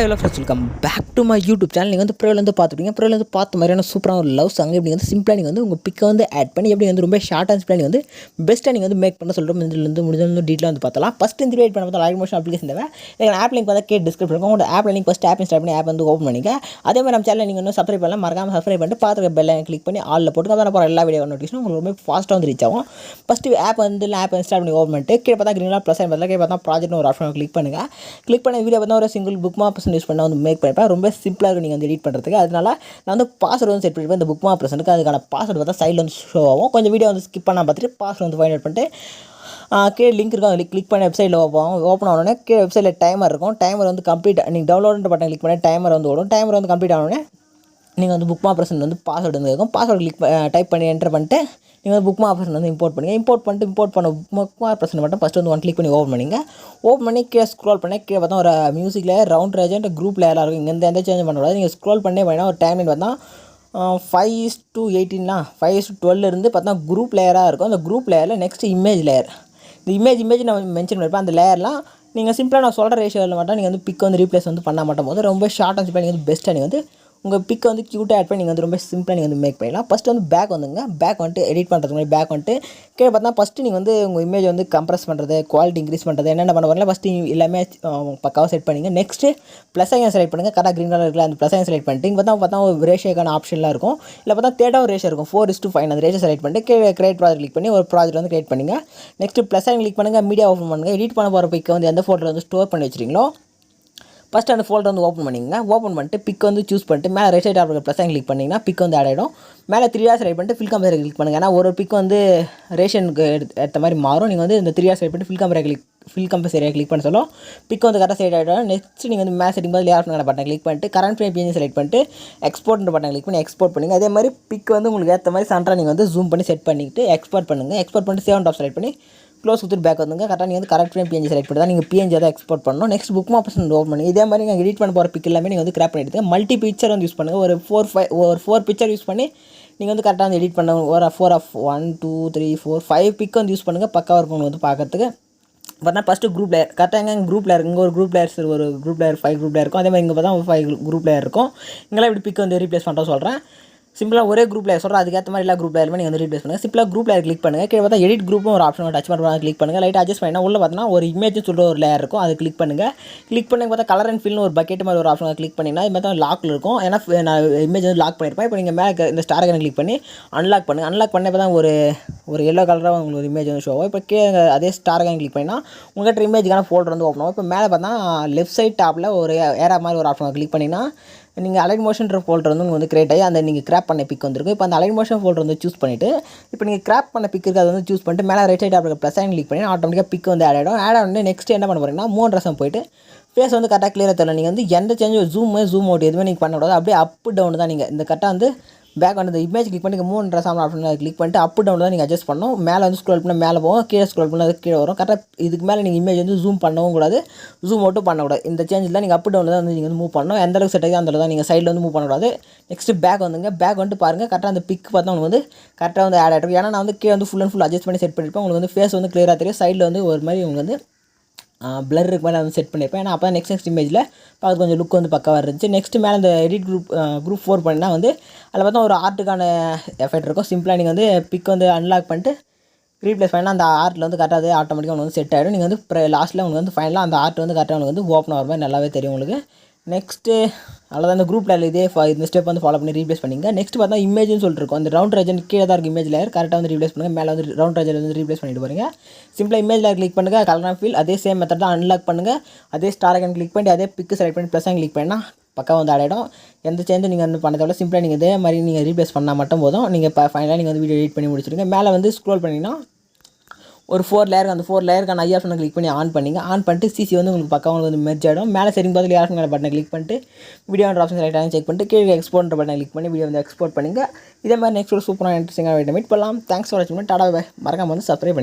Hello friends, welcome back to my YouTube channel. நீங்கள் வந்து ப்ரோலேருந்து பார்த்துப்பீங்க. ப்ரோலேருந்து பார்த்த மாதிரியான சூப்பரான ஒரு லவ் சாங் இப்படி வந்து சிம்பிளாக நீங்கள் வந்து உங்கள் பிக்கை வந்து ஆட் பண்ணி எப்படி வந்து ரொம்ப ஷார்ட் அண்ட் சிம்பிளாக வந்து பெஸ்ட்டாக நீங்கள் வந்து மேக் பண்ண சொல்கிறோம். இதில் வந்து முடிஞ்ச டீட்டெயில் வந்து பார்த்தலாம். ஃபஸ்ட் இந்த வெயிட் பண்ண பார்த்தா லைவ் மோஷன் அப்ளிகேஷன் தேவை. எங்கள் ஆப் லிங்க் பார்த்தா டிஸ்கிரிப்ஷன் இருக்கும். உங்களோட app link first app install பண்ணி ஆப் வந்து ஓப்பன் பண்ணிக்க. அதே மாதிரி நம்ம சேனல் நீங்கள் வந்து சப்ஸ்கிரைப் பண்ணலாம். மறக்காமல் சப்ஸ்கிரைப் பண்ணிட்டு பார்த்துக்க பெல்லை கிளிக் பண்ணி ஆலில் போட்டு அதான் போகிற எல்லா வீடியோ நோட்டிஃபிகேஷன் உங்களுக்கு ரொம்ப ஃபாஸ்ட்டாக வந்து ரீச் ஆகும். ஃபஸ்ட்டு ஆப் வந்து ஆப் இன்ஸ்டால் பண்ணி ஓப்பன் பண்ணிட்டு கீழே பார்த்தா கிரீனாக ப்ளஸ் பார்த்தா கீழே பார்த்தா ப்ராஜெக்ட் ஒரு ஆப்ஷன் கிளிக் பண்ணுங்கள். கிளிக் பண்ண வீடியோ பார்த்தா ஒரு சிங்கிள் புக் மார்க் யூஸ் பண்ண வந்து மேக் பண்ணிப்பேன். ரொம்ப சிம்பிளாக இருக்கும் நீங்கள் வந்து எடிட் பண்ணுறதுக்கு. அதனால நான் வந்து பாஸ்வேர்டு வந்து செட் பண்ணிப்பேன். இந்த புக் மார்க் ப்ரெசென்ட்டுக்கு அதுக்கான பாஸ்வேர்டு பார்த்தா சைடில் வந்து ஷோ ஆகும். கொஞ்சம் வீடியோ வந்து ஸ்கிப் பண்ணால் பார்த்துட்டு பாஸ்வேர்டு வந்து ஃபைண்ட் அவுட் பண்ணிட்டு கீழே லிங்க் இருக்கும். அதில் கிளிக் பண்ணி வெப்சைட்டில் ஓப்பன் ஆனோடனே கீழே வெப்சைட்டில் டைமர் இருக்கும். டைமர் வந்து கம்ப்ளீட் நீங்கள் டவுன்லோடுன்ற பட்டன் கிளிக் பண்ணி டைமர் வந்து ஓடும். டைமர் வந்து கம்ப்ளீட் ஆனோடனே நீங்கள் வந்து புக் மார்க் ப்ரெசென்ட் வந்து பாஸ்வேர்டு வந்து இருக்கும். பாஸ்வேர்டு கிளிக் டைப் பண்ணி என்டர் பண்ணிட்டு நீங்கள் வந்து புக் மார்க் ப்ரெசென்ட் வந்து இம்போர்ட் பண்ணுங்கள். இம்போர்ட் பண்ண புக் மார்க் ப்ரெசென்ட் மட்டும் ஃபஸ்ட்டு வந்து கிளிக் பண்ணி ஓப்பன் பண்ணிங்க. ஓப்பன் பண்ணி கீழே ஸ்க்ரோல் பண்ணி கீழே பார்த்தா ஒரு மியூசிக் லேயர், ரவுண்ட் ரேஜெண்ட், குரூப் லேயராக இருக்கும். இங்கே எந்த சேஞ்ச் பண்ணக்கூடாது. நீங்கள் ஸ்க்ரோல் பண்ணி பார்த்தீங்கன்னா ஒரு டைம் பார்த்தா 5:18 5:12 இருந்து பார்த்தா குரூப் லேயராக இருக்கும். அந்த குரூப் லேயரில் நெக்ஸ்ட் இமேஜ் லேயர். இந்த இமேஜ் நான் மென்ஷன் பண்ணியிருப்பேன். அந்த லேயர்லாம் நீங்கள் சிம்பிளாக நான் சொல்கிற ரேஷியோவில் மட்டும் நீங்கள் வந்து பிக் வந்து ரீப்ளேஸ் வந்து பண்ண மாட்டோம் போது ரொம்ப ஷார்ட் அண்ட் சிம்பிளாக நீங்கள் வந்து பெஸ்ட்டாக நீங்கள் வந்து உங்கள் பிக்கை வந்து க்யூட்டாக ஆட் பண்ணி நீங்கள் வந்து ரொம்ப சிம்பிளாக நீங்கள் வந்து மேக் பண்ணிடலாம். ஃபஸ்ட்டு வந்து பேக் வந்துங்க. பேக் வந்துட்டு எடிட் பண்ணுறதுக்கு முன்னாடி பேக் வந்துட்டு கீழே பார்த்தா ஃபஸ்ட்டு நீங்கள் வந்து உங்கள் இமேஜ் வந்து கம்ப்ரஸ் பண்ணுறது, குவாலிட்டி இன்க்ரீஸ் பண்ணுறது என்னென்ன பண்ண வரல ஃபஸ்ட்டு எல்லாமே பக்காவாக செட் பண்ணிங்க. நெக்ஸ்ட்டு ப்ளஸ் ஐக்கன் செலக்ட் பண்ணுங்கள். கரெக்டாக க்ரீன் கலர் இருக்குல்ல அந்த ப்ளஸ் ஐக்கன் செலக்ட் பண்ணிட்டு இங்கே பார்த்தா ஒரு ரேஷியோக்கான ஆப்ஷன்லாம் இருக்கும். இல்லை பார்த்தா தேர்டாக ஒரு ரேஷியோ இருக்கும் 4:5 அந்த ரேஷியோ செலக்ட் பண்ணிட்டு கீழே கிரியேட் ப்ராஜெக்ட் கிளிக் பண்ணி ஒரு ப்ராஜெக்ட் வந்து கிரியேட் பண்ணுங்க. நெக்ஸ்ட்டு ப்ளஸ் ஐக்கன் கிளிக் பண்ணுங்கள். மீடியா ஓப்பன் பண்ணுங்கள். எடிட் பண்ண போகிற பிக்கை வந்து எந்த ஃபோல்டரில் வந்து ஸ்டோர் பண்ணி வச்சிருக்கீங்களோ ஃபஸ்ட்டு அந்த ஃபோல்டர் வந்து ஓப்பன் பண்ணிங்க. ஓப்பன் பண்ணிட்டு பிக் வந்து சூஸ் பண்ணிட்டு மேலே right side of plus click பண்ணிங்கன்னா பிக் வந்து ஆட் ஆகிடும். மேலே 3 hours செலக்ட் பண்ணிட்டு ஃபில் கம்பேர் கிளிக் பண்ணுங்கள். ஏன்னா ஒரு பிக் வந்து ரேஷனுக்கு ஏற்ற மாதிரி மாறும். நீங்கள் வந்து இந்த 3 hours செலக்ட் பண்ணிட்டு ஃபில் கம்பேர் ஏரியா கிளிக் பண்ண சொல்லும் பிக் வந்து கரெக்டாக செட் ஆகிடும். நெக்ஸ்ட் நீங்கள் வந்து மேலே செட்டிங் பதில் லேயர் பட்டன் கிளிக் பண்ணிட்டு கரண்ட் ஃப்ரேம் பேஜ் செலக்ட் பண்ணிட்டு எக்ஸ்போர்ட்ன்ற பட்டன் கிளிக் பண்ணி எக்ஸ்போர்ட் பண்ணுங்கள். அதே மாதிரி பிக் வந்து உங்களுக்கு ஏற்ற மாதிரி சென்டராக நீங்கள் வந்து ஜூம் பண்ணி செட் பண்ணிவிட்டு எக்ஸ்போர்ட் பண்ணுங்கள். எக்ஸ்போர்ட் பண்ணிட்டு சேவ் டாப் செலக்ட் பண்ணி க்ளோஸ் கொடுத்துட்டு பேக் வந்துங்க. கரெக்டாக நீங்கள் வந்து கரெக்ட் ஃப்ரேம் பிஎன்ஜி செலக்ட் பண்ணி தான் நீங்கள் பிஎன்ஜி தான் எக்ஸ்போர்ட் பண்ணணும். Next book mark present open பண்ணி இதே மாதிரி நீங்கள் எடிட் பண்ண போகிற பிக் எல்லாமே நீங்கள் வந்து கிராப் பண்ணிவிட்டு மல்டி பிக்சர் வந்து யூஸ் பண்ணுங்கள். ஒரு 4 பிக்சர் யூஸ் பண்ணி நீங்கள் வந்து கரெக்டாக வந்து எடிட் பண்ண ஒரு 1 2 3 4 5 பிக் வந்து யூஸ் பண்ணுங்கள். பக்காவாக இருக்கும் வந்து பார்க்கறதுக்கு. பார்த்தா ஃபஸ்ட்டு குரூப் லேயர் கரெக்டாக எங்கே குரூப் லேயர் இங்கே ஒரு குரூப் லேயர்ஸ் ஒரு குரூப் லேயர் 5 குரூப் லேயர் இருக்கும். அதே மாதிரி இங்கே பார்த்தா 5 குரூப் லேயர் இருக்கும். இங்கெல்லாம் இப்படி பிக் வந்து ரீப்ளேஸ் பண்ணுறோம் சொல்கிறேன். சிம்பிளாக ஒரே குரூப் லேயர் சொல்கிறேன். அதுக்கேற்ற மாதிரி எல்லா குரூப் லேயருமே நீங்கள் வந்து ரீப்ளேஸ் பண்ணுங்கள். சிம்பிளாக குரூப் லேயர் கிளிக் பண்ணுங்கள். கீழே பார்த்தா எடிட் குரூப்பும் ஒரு ஆப்ஷன் டச் பண்ணுறோம். கிளிக் பண்ணுங்கள். லைட்டாக அட்ஜஸ்ட் பண்ணினா உள்ள பார்த்தீங்கன்னா ஒரு இமேஜ் சொல்கிற ஒரு லேயர் இருக்கும். அது கிளிக் பண்ணுங்கள். கிளிக் பண்ணி பார்த்தா கலர் அண்ட் ஃபில்னு ஒரு பக்கெட் மாதிரி ஒரு ஆப்ஷன் கிளிக் பண்ணிங்கன்னா இது மாதிரி லாக்கில் இருக்கும். ஏன்னா நான் இமேஜ் வந்து லாக் பண்ணியிருப்பேன். இப்போ நீங்கள் மேலே இந்த ஸ்டார் ஐக்கனை கிளிக் பண்ணி அன்லாக் பண்ணுங்கள். அன்லாக் பண்ண இப்போ தான் ஒரு எல்லோ கலராக உங்களுக்கு ஒரு இமேஜ் வந்து ஷோ ஆகும். இப்போ கீழே அதே ஸ்டார் ஐக்கன் கிளிக் பண்ணினா உங்கள்கிட்ட இமேஜுக்கான ஃபோல்டர் வந்து ஓப்பன் ஆகும். இப்போ மேலே பார்த்தா லெஃப்ட் சைட் டாப்பில் ஒரு ஏரா மாதிரி ஒரு ஆப்ஷன் கிளிக் பண்ணிங்கன்னா நீங்கள் அலைன் மோஷன்ற ஃபோல்டர் வந்து உங்களுக்கு வந்து கிரியேட் ஆகி அந்த நீங்கள் கிராப் பண்ண பிக் வந்துருக்கும். இப்போ அந்த அலைன் மோஷன் ஃபோல்டர் வந்து சூஸ் பண்ணிவிட்டு இப்போ நீங்கள் கிராப் பண்ண பிக் இருக்குது அதை வந்து சூஸ் பண்ணிட்டு மேலே right side of plus click பண்ணி ஆட்டோமேட்டிக்காக பிக் வந்து ஆட் ஆகிடும். ஆட் ஆகிட்டு நெக்ஸ்ட் என்ன பண்ண போகிறீங்கன்னா 3 ரசம் போயிட்டு ஃபேஸ் வந்து கரெக்டாக கிளியராக தெரியல. நீங்கள் வந்து எந்த சேஞ்சும் ஜூம் அவுட் எதுவுமே நீங்கள் பண்ணக்கூடாது. அப்படியே அப் டவுன் தான் நீங்கள் இந்த கரெக்டாக வந்து பேக் வந்து இமேஜ் கிளிக் பண்ணி 3 ரசம் ஆப்ஷன் கிளிக் பண்ணிட்டு அப் டவுன் தான் நீங்கள் அட்ஜஸ்ட் பண்ணணும். மேலே வந்து ஸ்க்ரோல் பண்ணால் மேலே போகும், கீழே ஸ்க்ரோல் பண்ணால் அது கீழே வரும். கரெக்டாக இதுக்கு மேலே நீங்கள் இமேஜ் வந்து ஜூம் பண்ணவும் கூடாது, ஜூம் அவுட்டும் பண்ணக்கூடாது. இந்த சேஞ்சில் நீங்கள் அப் டவுன் தான் வந்து நீங்கள் வந்து மூவ் பண்ணணும். எந்த அளவுக்கு செட் ஆகி அந்த அளவுக்கு தான் நீங்கள் சைடில் வந்து மூவ் பண்ணக்கூடாது. நெக்ஸ்ட்டு பேக் வந்துங்க. பேக் வந்துட்டு பாருங்கள் கரெக்டாக அந்த பிக் பார்த்தா உங்களுக்கு வந்து கரெக்டாக வந்து ஆட் ஆகிடும். ஏன்னா நான் வந்து கீழே வந்து ஃபுல் அண்ட் ஃபுல் அட்ஜஸ்ட் பண்ணி செட் பண்ணியிருப்பேன். உங்களுக்கு வந்து ஃபேஸ் வந்து கிளியராக தெரியும். சைடில் வந்து ஒரு மாதிரி உங்களுக்கு வந்து பிளர் இருக்கு மேலே வந்து செட் பண்ணியிருப்பேன். ஏன்னா அப்போ நெக்ஸ்ட் இமேஜில் பார்த்து கொஞ்சம் லுக் வந்து பக்காவாக இருந்துச்சு. நெக்ஸ்ட் மேலே இந்த எடிட் குரூப் 4 பண்ணினா வந்து அதில் பார்த்தா ஒரு ஆர்ட்டுக்கான எஃபெக்ட் இருக்கும். சிம்பிளாக நீங்கள் வந்து பிக் வந்து அன்லாக் பண்ணிட்டு ரீப்ளேஸ் பண்ணால் அந்த ஆர்ட்டில் வந்து கரெக்டாக ஆட்டோமேட்டிக்காக உங்களுக்கு வந்து செட் ஆகிடும். நீங்கள் வந்து லாஸ்ட்டில் உங்களுக்கு வந்து ஃபைனலாக அந்த ஆர்ட் வந்து கரெக்டாக உங்களுக்கு வந்து ஓப்பன் ஆகிற மாதிரி நல்லாவே தெரியும் உங்களுக்கு. நெக்ஸ்ட்டு அவ்வளோதான் இந்த குரூப் லேயர் இந்த ஸ்டெப் வந்து ஃபாலோ பண்ணி ரீப்ளேஸ் பண்ணிங்க. நெக்ஸ்ட் பார்த்தா இமேஜ்னு சொல்லிட்டு இருக்கும். அந்த ரவுண்ட் ரேஜன் கீழே தான் இருக்குது இமேஜ் லேயர் கரெக்டாக வந்து ரீப்ளேஸ் பண்ணுங்கள். மேலே வந்து ரவுண்ட் ரேஜன் வந்து ரீப்ளேஸ் பண்ணிட்டு போகிறீங்க. சிம்பிளாக இமேஜ் லேயர் கிளிக் பண்ணுங்கள். கலர் அண்ட் ஃபீல் அதே சேம் மெத்தட் தான் அன்லாக் பண்ணுங்கள். அதே ஸ்டார் ஐக்கன் கிளிக் பண்ணி அதே பிக்கு செலக்ட் பண்ணி ப்ளஸ் கிளிக் பண்ணால் பக்கம் வந்து ஆடிடும். எந்த சேஞ்சும் நீங்கள் வந்து பண்ண தேவை. சிம்பிளாக நீங்கள் இதே மாதிரி நீங்கள் ரீப்ளேஸ் பண்ணால் மட்டும் போதும். நீங்கள் ஃபைனலாக நீங்கள் வந்து வீடியோ எடிட் பண்ணி முடிச்சிடுங்க. மேலே வந்து ஸ்க்ரோல் பண்ணிங்கன்னா ஒரு 4 லேயருக்கு அந்த 4 லேயருக்கான ஐ ஆப்ஷனை கிளிக் பண்ணி ஆன் பண்ணிங்க. ஆன் பண்ணிட்டு சிசி வந்து உங்களுக்கு பக்கம் உங்களுக்கு வந்து மெர்ஜ் ஆகிடும். மேலே செட்டிங் பார்த்து ஆப்ஷன் பட்டனை கிளிக் பண்ணிட்டு வீடியோ ஆப்ஷன் செலக்ட் செக் பண்ணிட்டு கீழே எக்ஸ்போர்ட் பட்டனை கிளிக் பண்ணி வீடியோ வந்து எக்ஸ்போர்ட் பண்ணிங்க. இதே மாதிரி நெக்ஸ்ட் ஒரு சூப்பரான இன்ட்ரெஸ்டிங்காக வீடியோ மீட் பண்ணலாம். தேங்க்ஸ் ஃபார் வாட்சிங். Tata bye. மறக்காம வந்து சப்ஸ்கிரைப் பண்ணி